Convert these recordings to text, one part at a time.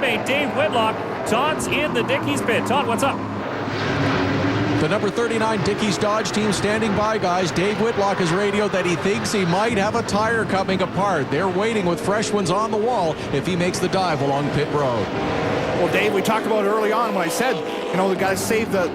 teammate Dave Whitlock. Todd's in the Dickies pit. Todd, what's up? The number 39 Dickies Dodge team standing by, guys. Dave Whitlock has radioed that he thinks he might have a tire coming apart. They're waiting with fresh ones on the wall if he makes the dive along pit road. Well, Dave, we talked about it early on when I said, the guys save the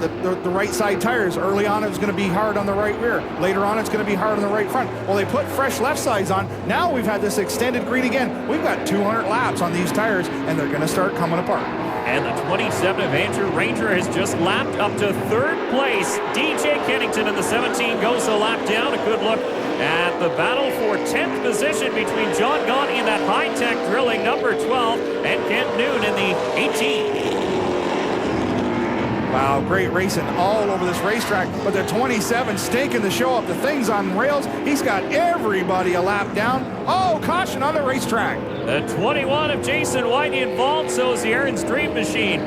right side tires. Early on, it was going to be hard on the right rear. Later on, it's going to be hard on the right front. Well, they put fresh left sides on. Now we've had this extended green again. We've got 200 laps on these tires, and they're going to start coming apart. And the 27 Avenger Ranger has just lapped up to third place. DJ Kennington in the 17 goes a lap down. A good look at the battle for 10th position between John Gaunt in that high-tech drilling number 12 and Kent Noon in the 18. Wow, great racing all over this racetrack. But the 27 stinking the show up. The thing's on rails. He's got everybody a lap down. Oh, caution on the racetrack. The 21 of Jason White involved, so is the Aaron's Dream Machine.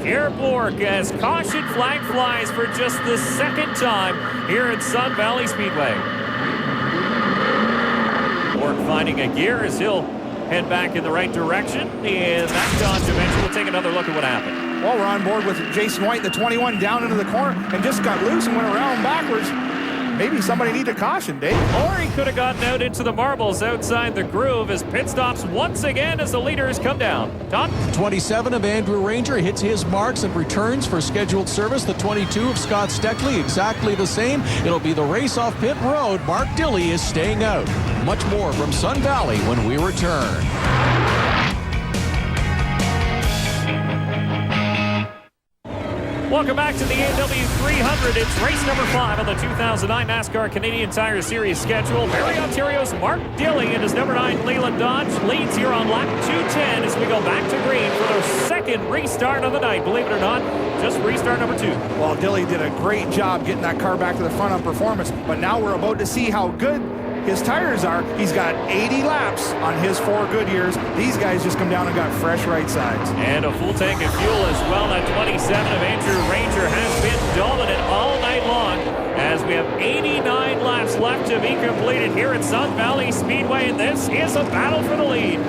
Pierre Bourque as caution flag flies for just the second time here at Sun Valley Speedway. Bourque finding a gear as he'll head back in the right direction. And that Dodge Avenger will take another look at what happened. Well, we're on board with Jason White, the 21, down into the corner and just got loose and went around backwards. Maybe somebody need a caution, Dave. Or he could have gotten out into the marbles outside the groove as pit stops once again as the leaders come down. Tom? 27 of Andrew Ranger hits his marks and returns for scheduled service. The 22 of Scott Steckley, exactly the same. It'll be the race off pit road. Mark Dilley is staying out. Much more from Sun Valley when we return. Welcome back to the A&W 300. It's race number 5 on the 2009 NASCAR Canadian Tire Series schedule. Barrie, Ontario's Mark Dilley and his number 9 Leland Dodge leads here on lap 210 as we go back to green for their second restart of the night. Believe it or not, just restart number 2. Well, Dilley did a great job getting that car back to the front on performance, but now we're about to see how good his tires are. He's got 80 laps on his 4 Goodyears. These guys just come down and got fresh right sides. And a full tank of fuel as well. That 27 of Andrew Ranger has been dominant all night long as we have 89 laps left to be completed here at Sun Valley Speedway, and this is a battle for the lead.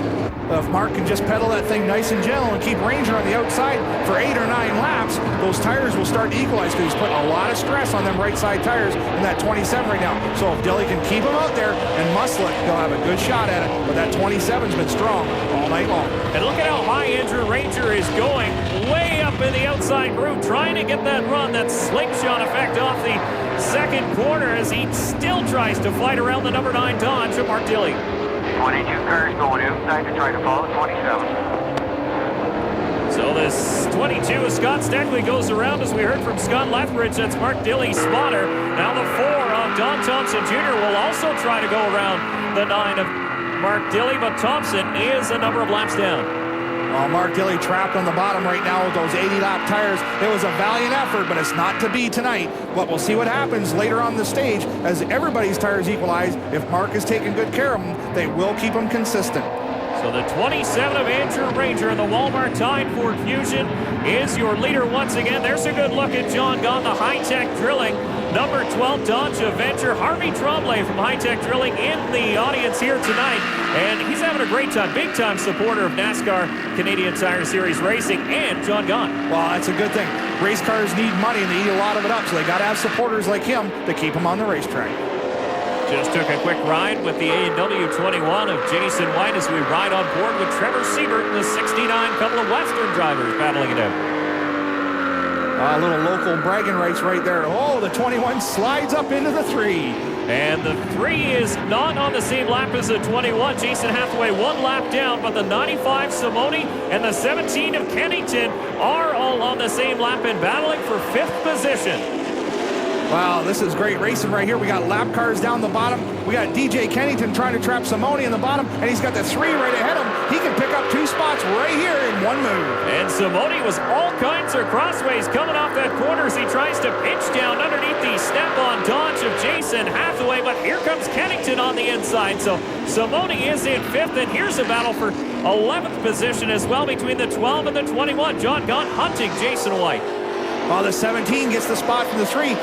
If Mark can just pedal that thing nice and gentle and keep Ranger on the outside for 8 or 9 laps, those tires will start to equalize because he's putting a lot of stress on them right side tires in that 27 right now. So if Dilley can keep him out there and muscle it, he'll have a good shot at it. But that 27's been strong all night long. And look at how high Andrew Ranger is going, way up in the outside groove, trying to get that run, that slingshot effect off the second corner as he still tries to fight around the number 9 Dodge of Mark Dilley. 22 cars going outside to try to follow 27. So this 22 of Scott Steckley goes around, as we heard from Scott Lethbridge. That's Mark Dilley's spotter. Now the 4 of Don Thompson Jr. will also try to go around the 9 of Mark Dilley, but Thompson is a number of laps down. Well, Mark Dilley trapped on the bottom right now with those 80-lap tires. It was a valiant effort, but it's not to be tonight. But we'll see what happens later on the stage as everybody's tires equalize. If Mark is taking good care of them, they will keep them consistent. So the 27 of Andrew Ranger in the Walmart Tide Ford Fusion is your leader once again. There's a good look at John Gaunt, the high-tech drilling. Number 12 Dodge Avenger. Harvey Tremblay from High Tech Drilling in the audience here tonight. And he's having a great time. Big-time supporter of NASCAR Canadian Tire Series Racing and John Gaunt. Well, that's a good thing. Race cars need money, and they eat a lot of it up, so they got to have supporters like him to keep them on the racetrack. Just took a quick ride with the A&W 21 of Jason White as we ride on board with Trevor Siebert and the 69. Couple of Western drivers battling it out. A little local bragging rights right there. Oh, the 21 slides up into the 3. And the 3 is not on the same lap as the 21. Jason Hathaway 1 lap down, but the 95 Simone and the 17 of Kennington are all on the same lap and battling for 5th position. Wow, this is great racing right here. We got lap cars down the bottom. We got DJ Kennington trying to trap Simone in the bottom, and he's got the 3 right ahead of him. He can pick up 2 spots right here in 1 move. And Simone was all kinds of crossways coming off that corner as he tries to pinch down underneath the step-on Dodge of Jason Hathaway, but here comes Kennington on the inside. So Simone is in 5th, and here's a battle for 11th position as well between the 12 and the 21. John Gaunt hunting Jason White. Well, the 17 gets the spot from the 3.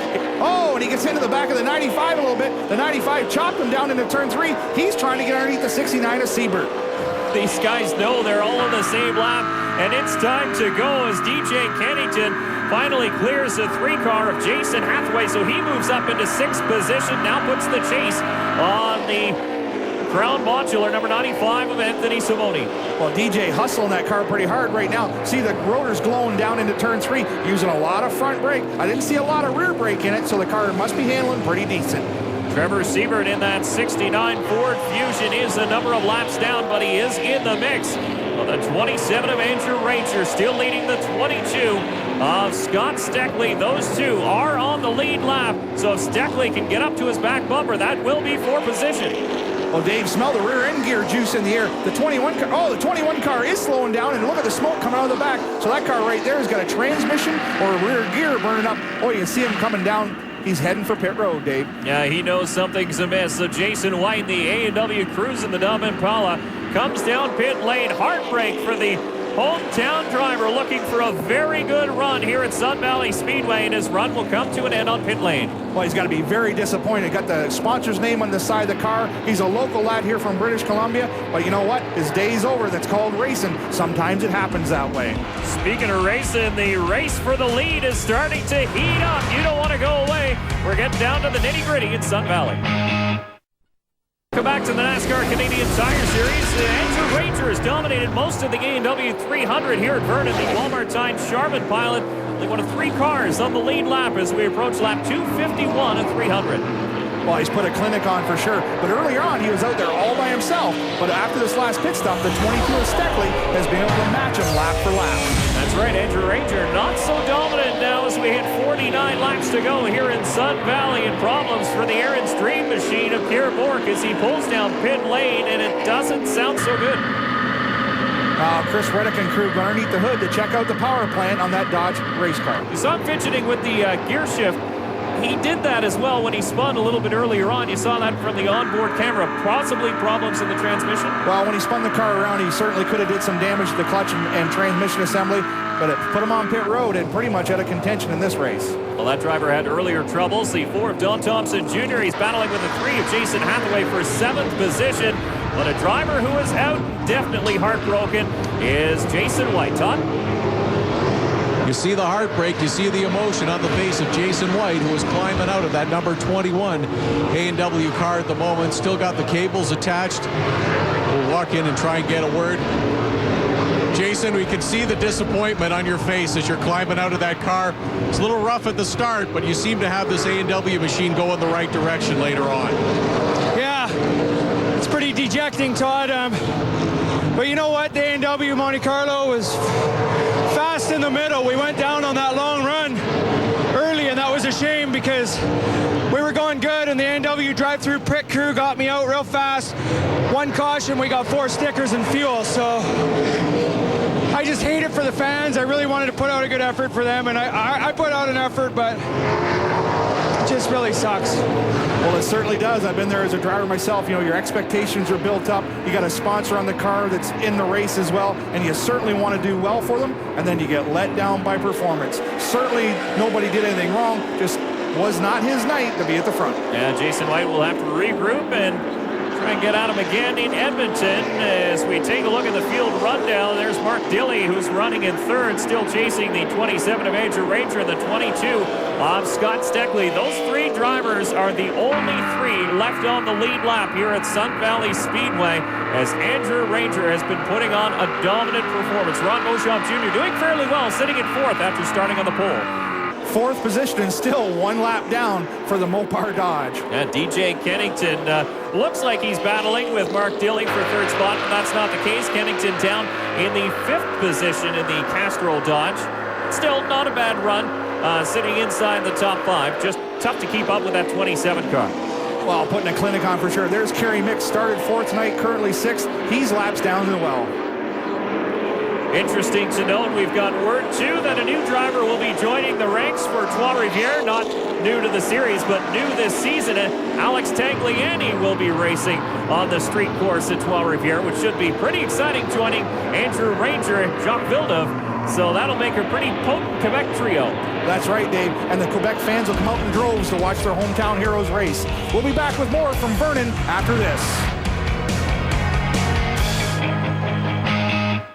Oh, and he gets into the back of the 95 a little bit. The 95 chopped him down into turn 3. He's trying to get underneath the 69 of Siebert. These guys know they're all on the same lap, and it's time to go as DJ Kennington finally clears the 3-car of Jason Hathaway, so he moves up into 6th position, now puts the chase on the Crown Modular, number 95 of Anthony Simoni. Well, DJ hustling that car pretty hard right now. See the rotors glowing down into turn 3, using a lot of front brake. I didn't see a lot of rear brake in it, so the car must be handling pretty decent. Trevor Siebert in that 69 Ford Fusion is a number of laps down, but he is in the mix. Well, the 27 of Andrew Ranger still leading the 22 of Scott Steckley. Those two are on the lead lap, so if Steckley can get up to his back bumper, that will be for position. Well, Dave, smell the rear end gear juice in the air. The 21 car, the 21 car is slowing down, and look at the smoke coming out of the back. So that car right there has got a transmission or a rear gear burning up. Oh, you can see him coming down. He's heading for pit road, Dave. Yeah, he knows something's amiss. So Jason White, the A&W Cruise in the Dom Impala, comes down pit lane. Heartbreak for the hometown driver, looking for a very good run here at Sun Valley Speedway, and his run will come to an end on pit lane. Well, he's got to be very disappointed. Got the sponsor's name on the side of the car. He's a local lad here from British Columbia, but you know what? His day's over. That's called racing. Sometimes it happens that way. Speaking of racing, the race for the lead is starting to heat up. You don't want to go away. We're getting down to the nitty-gritty in Sun Valley. Come back to the NASCAR Canadian Tire Series. Andrew Ranger has dominated most of the A&W 300 here at Vernon. The Walmart Time Charmin pilot, only one of 3 cars on the lead lap as we approach lap 251 at 300. Well, he's put a clinic on for sure, but earlier on he was out there all by himself. But after this last pit stop, the 22 of Steckley has been able to match him lap for lap. That's right, Andrew Ranger not so dominant now as we hit 49 laps to go here in Sun Valley, and problems for the Aaron's Dream Machine of Pierre Bourque as he pulls down pit lane, and it doesn't sound so good. Chris Reddick and crew going underneath the hood to check out the power plant on that Dodge race car. You saw him fidgeting with the gear shift. He did that as well when he spun a little bit earlier on. You saw that from the onboard camera. Possibly problems in the transmission. Well, when he spun the car around, he certainly could have did some damage to the clutch and transmission assembly, but it put him on pit road and pretty much out of contention in this race. Well, that driver had earlier troubles. The 4 of Don Thompson Jr. He's battling with the 3 of Jason Hathaway for 7th position. But a driver who is out, definitely heartbroken, is Jason White. Todd? You see the heartbreak, you see the emotion on the face of Jason White, who is climbing out of that number 21 A&W car at the moment. Still got the cables attached. We'll walk in and try and get a word. Jason, we can see the disappointment on your face as you're climbing out of that car. It's a little rough at the start, but you seem to have this A&W machine go in the right direction later on. Yeah, it's pretty dejecting, Todd. But you know what? The A&W Monte Carlo was fast in the middle. We went down on that long run early, and that was a shame because we were going good, and the A&W drive-through pit crew got me out real fast. 1 caution, we got 4 stickers and fuel, so I just hate it for the fans. I really wanted to put out a good effort for them, and I put out an effort, but it just really sucks. Well, it certainly does. I've been there as a driver myself. You know, your expectations are built up. You got a sponsor on the car that's in the race as well, and you certainly want to do well for them, and then you get let down by performance. Certainly nobody did anything wrong, just was not his night to be at the front. Yeah, Jason White will have to regroup and try and get at him again in Edmonton. As we take a look at the field rundown, there's Mark Dilley, who's running in 3rd, still chasing the 27 of Andrew Ranger and the 22 of Scott Steckley. Those 3 drivers are the only 3 left on the lead lap here at Sun Valley Speedway, as Andrew Ranger has been putting on a dominant performance. Ron Beauchamp Jr. doing fairly well, sitting in 4th after starting on the pole. 4th position and still 1 lap down for the Mopar Dodge. And DJ Kennington looks like he's battling with Mark Dilley for 3rd spot, but that's not the case. Kennington down in the 5th position in the Castrol Dodge. Still not a bad run, sitting inside the top 5. Just tough to keep up with that 27 car. Well, putting a clinic on for sure. There's Kerry Mix, started 4th tonight, currently 6th. He's laps down as well. Interesting to note, we've got word too that a new driver will be joining the ranks for Trois Rivières. Not new to the series, but new this season. Alex Tagliani will be racing on the street course at Trois Rivières, which should be pretty exciting, joining Andrew Ranger and Jacques Villeneuve. So that'll make a pretty potent Quebec trio. That's right, Dave. And the Quebec fans will come out in droves to watch their hometown heroes race. We'll be back with more from Vernon after this.